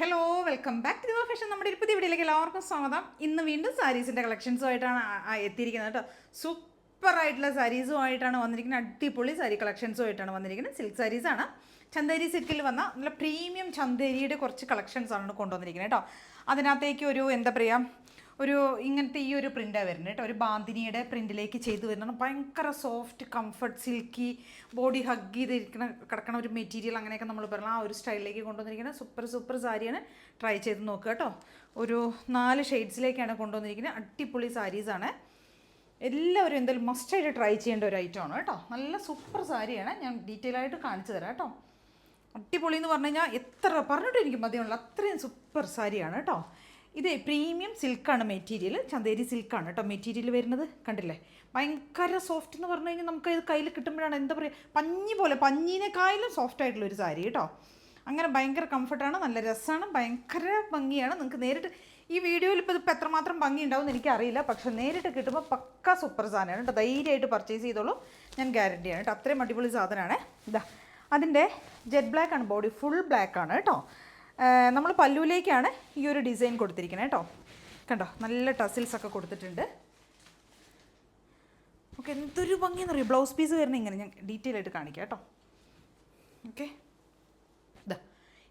Hello, welcome back to fashion. നമ്മുടെ ഒരു പുതിയ വീഡിയോയിലേക്ക് എല്ലാവർക്കും സ്വാഗതം. ഇന്ന് വീണ്ടും സാരീസിൻ്റെ കളക്ഷൻസുമായിട്ടാണ് എത്തിയിരിക്കുന്നത് കേട്ടോ. സൂപ്പറായിട്ടുള്ള സാരീസുമായിട്ടാണ് വന്നിരിക്കുന്നത്. അടിപൊളി സാരി കളക്ഷൻസുമായിട്ടാണ് വന്നിരിക്കുന്നത്. സിൽക്ക് സാരീസാണ്. ചന്തേരി സിൽക്കിൽ വന്ന നല്ല പ്രീമിയം ചന്തേരിയുടെ കുറച്ച് കളക്ഷൻസാണ് കൊണ്ടുവന്നിരിക്കുന്നത് കേട്ടോ. അതിനകത്തേക്ക് ഒരു എന്താ പറയുക, ഒരു ഇങ്ങനത്തെ ഈ ഒരു പ്രിൻ്റാണ് വരുന്നത് കേട്ടോ. ഒരു ബാന്തിനിയുടെ പ്രിൻറ്റിലേക്ക് ചെയ്ത് വരുന്നതാണ്. ഭയങ്കര soft, comfort, silky, body hug ചെയ്തിരിക്കുന്ന കിടക്കണ ഒരു മെറ്റീരിയൽ, അങ്ങനെയൊക്കെ നമ്മൾ പറഞ്ഞാൽ ആ ഒരു സ്റ്റൈലിലേക്ക് കൊണ്ടുവന്നിരിക്കുന്നത്. സൂപ്പർ സാരിയാണ്. ട്രൈ ചെയ്ത് നോക്കുക കേട്ടോ. ഒരു 4 ഷെയ്ഡ്സിലേക്കാണ് കൊണ്ടുവന്നിരിക്കുന്നത്. അടിപൊളി സാരീസാണ്. എല്ലാവരും എന്തായാലും മസ്റ്റായിട്ട് ട്രൈ ചെയ്യേണ്ട ഒരു ഐറ്റമാണ് കേട്ടോ. നല്ല സൂപ്പർ സാരിയാണ്. ഞാൻ ഡീറ്റെയിൽ ആയിട്ട് കാണിച്ചു തരാം കേട്ടോ. അടിപൊളി എന്ന് പറഞ്ഞു കഴിഞ്ഞാൽ എത്ര പറഞ്ഞിട്ട് എനിക്ക് മതിയുള്ള അത്രയും സൂപ്പർ സാരിയാണ് കേട്ടോ. ഇത് പ്രീമിയം സിൽക്കാണ് മെറ്റീരിയൽ. ചന്തേരി സിൽക്കാണ് കേട്ടോ മെറ്റീരിയൽ വരുന്നത്. കണ്ടില്ലേ, ഭയങ്കര സോഫ്റ്റ് എന്ന് പറഞ്ഞു കഴിഞ്ഞാൽ നമുക്ക് ഇത് കയ്യിൽ കിട്ടുമ്പോഴാണ് എന്താ പറയുക, പഞ്ഞി പോലെ, പഞ്ഞീനേക്കാളും സോഫ്റ്റ് ആയിട്ടുള്ളൊരു സാരി കേട്ടോ. അങ്ങനെ ഭയങ്കര കംഫർട്ടാണ്, നല്ല രസമാണ്, ഭയങ്കര ഭംഗിയാണ്. നിങ്ങൾക്ക് നേരിട്ട് ഈ വീഡിയോയിൽ ഇപ്പോൾ ഇതിപ്പോൾ എത്രമാത്രം ഭംഗി ഉണ്ടാവും എന്ന് എനിക്കറിയില്ല, പക്ഷേ നേരിട്ട് കിട്ടുമ്പോൾ പക്ക സൂപ്പർ സാധനമാണ് കേട്ടോ. ധൈര്യമായിട്ട് പർച്ചേസ് ചെയ്തോളൂ, ഞാൻ ഗ്യാരണ്ടിയാണ് കേട്ടോ. അത്രയും അടിപൊളി സാധനമാണ്. ഇതാ അതിൻ്റെ ജെറ്റ് ബ്ലാക്ക് ആണ്, ബോഡി ഫുൾ ബ്ലാക്ക് ആണ് കേട്ടോ. നമ്മൾ പല്ലുവിലേക്കാണ് ഈ ഒരു ഡിസൈൻ കൊടുത്തിരിക്കുന്നത് കേട്ടോ. കണ്ടോ, നല്ല ടസിൽസൊക്കെ കൊടുത്തിട്ടുണ്ട്. ഓക്കെ, എന്തൊരു ഭംഗിയെന്ന് അറിയാം. ബ്ലൗസ് പീസ് വരുന്നത് ഇങ്ങനെ ഞാൻ ഡീറ്റെയിൽ ആയിട്ട് കാണിക്കാം കേട്ടോ. ഓക്കെ, ഇതാ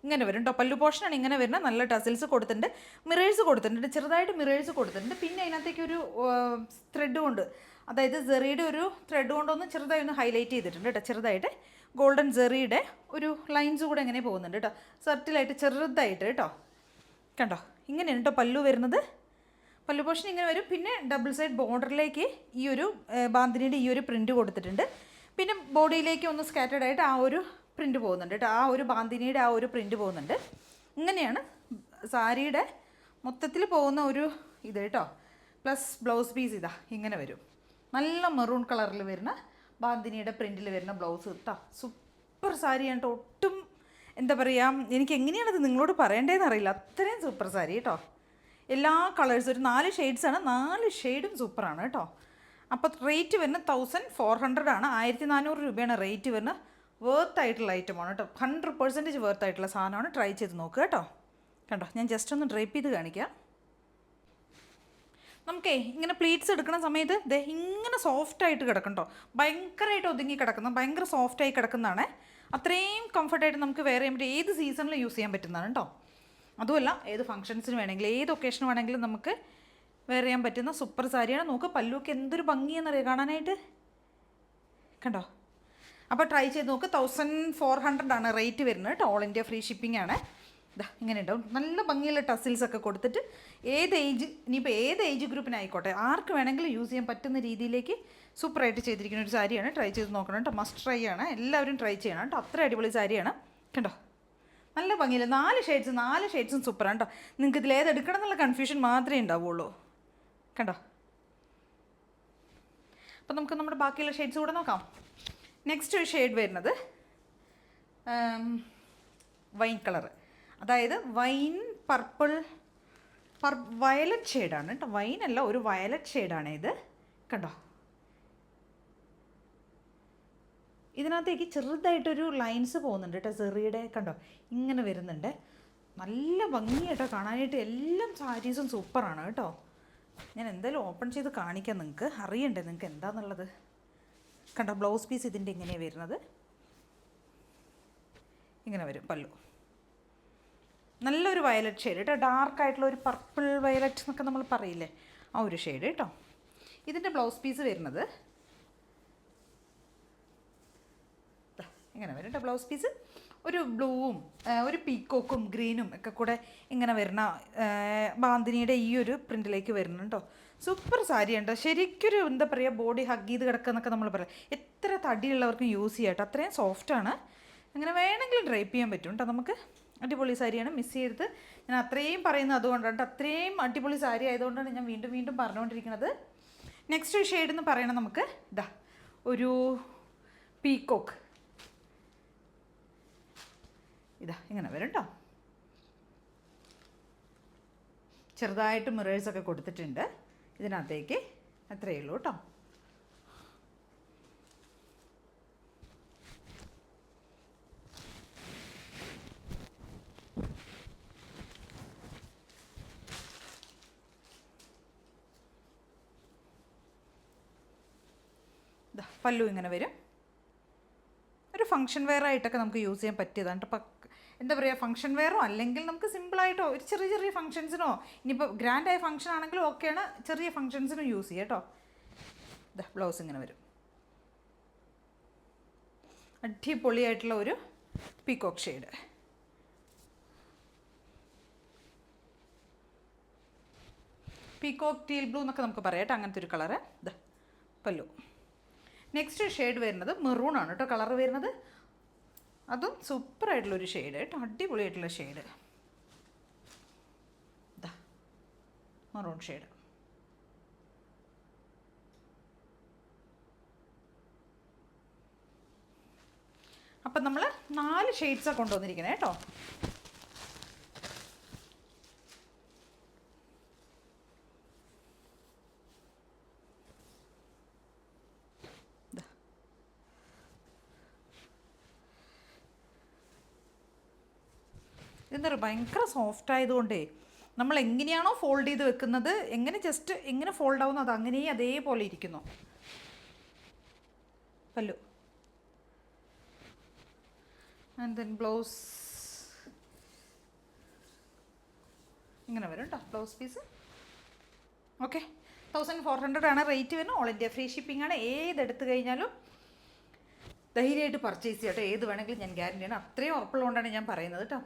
ഇങ്ങനെ വരും കേട്ടോ. പല്ലു പോർഷനാണ് ഇങ്ങനെ വരുന്നത്. നല്ല ടസിൽസ് കൊടുത്തിട്ടുണ്ട്, മിറേഴ്സ് കൊടുത്തിട്ടുണ്ട്, ചെറുതായിട്ട് മിറേഴ്സ് കൊടുത്തിട്ടുണ്ട്. പിന്നെ അതിനകത്തേക്ക് ഒരു ത്രെഡ് കൊണ്ട്, അതായത് സെറിയുടെ ഒരു ത്രെഡ് കൊണ്ടൊന്ന് ചെറുതായി ഒന്ന് ഹൈലൈറ്റ് ചെയ്തിട്ടുണ്ട് കേട്ടോ. ചെറുതായിട്ട് ഗോൾഡൻ സെറിയുടെ ഒരു ലൈൻസ് കൂടെ എങ്ങനെ പോകുന്നുണ്ട് കേട്ടോ. സർട്ടിലായിട്ട് ചെറുതായിട്ട് കേട്ടോ. കണ്ടോ, ഇങ്ങനെയാണ് കേട്ടോ പല്ലു വരുന്നത്. പല്ലു പോർഷൻ ഇങ്ങനെ വരും. പിന്നെ ഡബിൾ സൈഡ് ബോർഡറിലേക്ക് ഈ ഒരു ബാന്തിനിയുടെ ഈ ഒരു പ്രിൻറ്റ് കൊടുത്തിട്ടുണ്ട്. പിന്നെ ബോഡിയിലേക്ക് ഒന്ന് സ്കാറ്റേഡ് ആയിട്ട് ആ ഒരു പ്രിൻറ്റ് പോകുന്നുണ്ട് കേട്ടോ. ആ ഒരു ബാന്തിനിയുടെ ആ ഒരു പ്രിൻറ്റ് പോകുന്നുണ്ട്. ഇങ്ങനെയാണ് സാരിയുടെ മൊത്തത്തിൽ പോകുന്ന ഒരു ഇത് കേട്ടോ. പ്ലസ് ബ്ലൗസ് പീസ് ഇതാ ഇങ്ങനെ വരും. നല്ല മെറൂൺ കളറിൽ വരുന്ന ബാന്തിനിയുടെ പ്രിൻറ്റിൽ വരുന്ന ബ്ലൗസ് കേട്ടോ. സൂപ്പർ സാരിയാണ് കേട്ടോ. ഒട്ടും എന്താ പറയുക, എനിക്ക് എങ്ങനെയാണത് നിങ്ങളോട് പറയേണ്ടതെന്ന് അറിയില്ല, അത്രയും സൂപ്പർ സാരി കേട്ടോ. എല്ലാ കളേഴ്സും ഒരു 4 ഷെയ്ഡ്സാണ്. 4 ഷെയ്ഡും സൂപ്പറാണ് കേട്ടോ. അപ്പോൾ റേറ്റ് വരുന്നത് 1400 ആണ്. 1400 രൂപയാണ് റേറ്റ് വരുന്നത്. വേർത്ത് ആയിട്ടുള്ള ഐറ്റമാണ് കേട്ടോ. 100% വേർത്ത് ആയിട്ടുള്ള സാധനമാണ്. ട്രൈ ചെയ്ത് നോക്കുക കേട്ടോ. കണ്ടോ, ഞാൻ ജസ്റ്റ് ഒന്ന് ഡ്രേപ്പ് ചെയ്ത് കാണിക്കാം. നമുക്കേ ഇങ്ങനെ പ്ലീറ്റ്സ് എടുക്കുന്ന സമയത്ത് ദേ ഇങ്ങനെ സോഫ്റ്റായിട്ട് കിടക്കണ്ടോ, ഭയങ്കരമായിട്ട് ഒതുങ്ങി കിടക്കുന്ന, ഭയങ്കര സോഫ്റ്റായി കിടക്കുന്നതാണ്. അത്രയും കംഫർട്ടായിട്ട് നമുക്ക് വെയർ ചെയ്യാൻ പറ്റും. ഏത് സീസണിൽ യൂസ് ചെയ്യാൻ പറ്റുന്നതാണ് കേട്ടോ. അതുമല്ല, ഏത് ഫംഗ്ഷൻസിന് വേണമെങ്കിലും ഏത് ഒക്കേഷന് വേണമെങ്കിലും നമുക്ക് വെയർ ചെയ്യാൻ പറ്റുന്ന സൂപ്പർ സാരിയാണ്. നോക്ക്, പല്ലുവൊക്കെ എന്തൊരു ഭംഗിയെന്നറിയാം കാണാനായിട്ട്. കണ്ടോ, അപ്പോൾ ട്രൈ ചെയ്ത് നോക്ക്. 1400 ആണ് റേറ്റ് വരുന്നത് കേട്ടോ. ഓൾ ഇന്ത്യ ഫ്രീ ഷിപ്പിംഗ് ആണ്. ഇതാ ഇങ്ങനെ ഉണ്ടാവും. നല്ല ഭംഗിയുള്ള ടസിൽസൊക്കെ കൊടുത്തിട്ട് ഇനിയിപ്പോൾ ഏത് ഏജ് ഗ്രൂപ്പിനായിക്കോട്ടെ ആർക്ക് വേണമെങ്കിലും യൂസ് ചെയ്യാൻ പറ്റുന്ന രീതിയിലേക്ക് സൂപ്പറായിട്ട് ചെയ്തിരിക്കുന്ന ഒരു സാരിയാണ്. ട്രൈ ചെയ്ത് നോക്കണം കേട്ടോ. മസ്റ്റ് ട്രൈ ആണ്. എല്ലാവരും ട്രൈ ചെയ്യണം കേട്ടോ. അത്ര അടിപൊളി സാരിയാണ്. കണ്ടോ, നല്ല ഭംഗിയില്ല. 4 ഷെയ്ഡ്സും സൂപ്പറാണ് കേട്ടോ. നിങ്ങൾക്ക് ഇതിൽ ഏതെടുക്കണം എന്നുള്ള കൺഫ്യൂഷൻ മാത്രമേ ഉണ്ടാവുള്ളൂ. കണ്ടോ, അപ്പോൾ നമുക്ക് നമ്മുടെ ബാക്കിയുള്ള ഷെയ്ഡ്സ് കൂടെ നോക്കാം. നെക്സ്റ്റ് ഒരു ഷെയ്ഡ് വരുന്നത് വൈൻ കളറ്, അതായത് വൈൻ പർപ്പിൾ വയലറ്റ് ഷെയ്ഡാണ് കേട്ടോ. വൈനല്ല, ഒരു വയലറ്റ് ഷെയ്ഡാണ് ഇത്. കണ്ടോ, ഇതിനകത്തേക്ക് ചെറുതായിട്ടൊരു ലൈൻസ് പോകുന്നുണ്ട് കേട്ടോ. സെറിയുടെ കണ്ടോ ഇങ്ങനെ വരുന്നുണ്ട്. നല്ല ഭംഗിയായിട്ടോ കാണാനായിട്ട്. എല്ലാം സാരീസും സൂപ്പറാണ് കേട്ടോ. ഞാൻ എന്തായാലും ഓപ്പൺ ചെയ്ത് കാണിക്കാം, നിങ്ങൾക്ക് അറിയണ്ടേ നിങ്ങൾക്ക് എന്താണെന്നുള്ളത്. കണ്ടോ, ബ്ലൗസ് പീസ് ഇതിൻ്റെ ഇങ്ങനെയാണ് വരുന്നത്. ഇങ്ങനെ വരും പല്ലു. നല്ലൊരു വയലറ്റ് ഷെയ്ഡ് കേട്ടോ. ഡാർക്കായിട്ടുള്ള ഒരു പർപ്പിൾ വയലറ്റ് എന്നൊക്കെ നമ്മൾ പറയില്ലേ, ആ ഒരു ഷെയ്ഡ് കേട്ടോ. ഇതിൻ്റെ ബ്ലൗസ് പീസ് വരുന്നത് ഇങ്ങനെ വരും കേട്ടോ. ബ്ലൗസ് പീസ് ഒരു ബ്ലൂവും ഒരു പീക്കോക്കും ഗ്രീനും ഒക്കെ കൂടെ ഇങ്ങനെ വരുന്ന ബാന്തിനിയുടെ ഈ ഒരു പ്രിൻറ്റിലേക്ക് വരുന്നുണ്ടോ. സൂപ്പർ സാരിയുണ്ട്. ശരിക്കൊരു എന്താ പറയുക, ബോഡി ഹഗ് ചെയ്ത് കിടക്കുന്നൊക്കെ നമ്മൾ പറയാം. എത്ര തടിയുള്ളവർക്കും യൂസ് ചെയ്യാം കേട്ടോ. അത്രയും സോഫ്റ്റാണ്. അങ്ങനെ വേണമെങ്കിലും ഡ്രൈപ്പ് ചെയ്യാൻ പറ്റും കേട്ടോ നമുക്ക്. അടിപൊളി സാരിയാണ്. മിസ് ചെയ്യരുത്. ഞാൻ അത്രയും പറയുന്നത് അതുകൊണ്ടാണ്. അത്രയും അടിപൊളി സാരി ആയതുകൊണ്ടാണ് ഞാൻ വീണ്ടും വീണ്ടും പറഞ്ഞുകൊണ്ടിരിക്കുന്നത്. നെക്സ്റ്റ് ഷെയ്ഡ് എന്ന് പറയണം നമുക്ക്. ഇതാ ഒരു പീക്കോക്ക്. ഇതാ ഇങ്ങനെ വരും കേട്ടോ. ചെറുതായിട്ട് മിറേഴ്സൊക്കെ കൊടുത്തിട്ടുണ്ട് ഇതിനകത്തേക്ക്. അത്രയേ ഉള്ളൂ കേട്ടോ. പല്ലു ഇങ്ങനെ വരും. ഒരു ഫംഗ്ഷൻ വെയർ ആയിട്ടൊക്കെ നമുക്ക് യൂസ് ചെയ്യാൻ പറ്റിയതാണ്. അപ്പം എന്താ പറയുക, ഫംഗ്ഷൻ വെയറോ അല്ലെങ്കിൽ നമുക്ക് സിമ്പിളായിട്ടോ ഒരു ചെറിയ ചെറിയ ഫംഗ്ഷൻസിനോ, ഇനിയിപ്പോൾ ഗ്രാൻഡായ ഫംഗ്ഷൻ ആണെങ്കിലും ഓക്കെയാണ്, ചെറിയ ഫംഗ്ഷൻസിനും യൂസ് ചെയ്യാം കേട്ടോ. ബ്ലൗസ് ഇങ്ങനെ വരും. അടിപൊളിയായിട്ടുള്ള ഒരു peacock shade. Peacock teal blue എന്നൊക്കെ നമുക്ക് പറയാം കേട്ടോ, അങ്ങനത്തെ ഒരു കളറ്. പല്ലു. നെക്സ്റ്റ് ഷെയ്ഡ് വരുന്നത് മെറൂൺ ആണ് കേട്ടോ കളർ വരുന്നത്. അതും സൂപ്പറായിട്ടുള്ളൊരു ഷെയ്ഡ് കേട്ടോ, അടിപൊളിയായിട്ടുള്ള ഷെയ്ഡ്. Maroon shade. അപ്പം നമ്മൾ 4 ഷെയ്ഡ്സാണ് കൊണ്ടുവന്നിരിക്കുന്നത് കേട്ടോ. ഇതെന്താ പറയുക, ഭയങ്കര സോഫ്റ്റ് ആയതുകൊണ്ടേ നമ്മൾ എങ്ങനെയാണോ ഫോൾഡ് ചെയ്ത് വെക്കുന്നത്, എങ്ങനെ ജസ്റ്റ് എങ്ങനെ ഫോൾഡ് ആവുന്നു അത് അങ്ങനെ അതേപോലെ ഇരിക്കുന്നു. പല്ലു. ആൻഡ് ദെൻ ബ്ലൗസ് ഇങ്ങനെ വരും കേട്ടോ ബ്ലൗസ് പീസ്. ഓക്കെ, 1400 ആണ് റേറ്റ് വരുന്നത്. ഓൾ ഇന്ത്യ ഫ്രീ ഷിപ്പിംഗ് ആണ്. ഏതെടുത്ത് കഴിഞ്ഞാലും ധൈര്യമായിട്ട് പർച്ചേസ് ചെയ്യാം കേട്ടോ. ഏത് വേണമെങ്കിലും ഞാൻ ഗ്യാരണ്ടിയാണ്. അത്രയും ഉറപ്പുള്ളതുകൊണ്ടാണ് ഞാൻ പറയുന്നത് കേട്ടോ.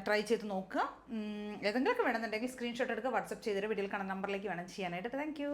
ട്രൈ ചെയ്ത് നോക്കുക. ഏതെങ്കിലുമൊക്കെ വേണമെന്നുണ്ടെങ്കിൽ സ്ക്രീൻഷോട്ട് എടുക്കുക, വാട്സപ്പ് ചെയ്തിട്ട് വീഡിയോയിൽ കാണുന്ന നമ്പറിലേക്ക് വേണം ചെയ്യാനായിട്ട്. Thank you.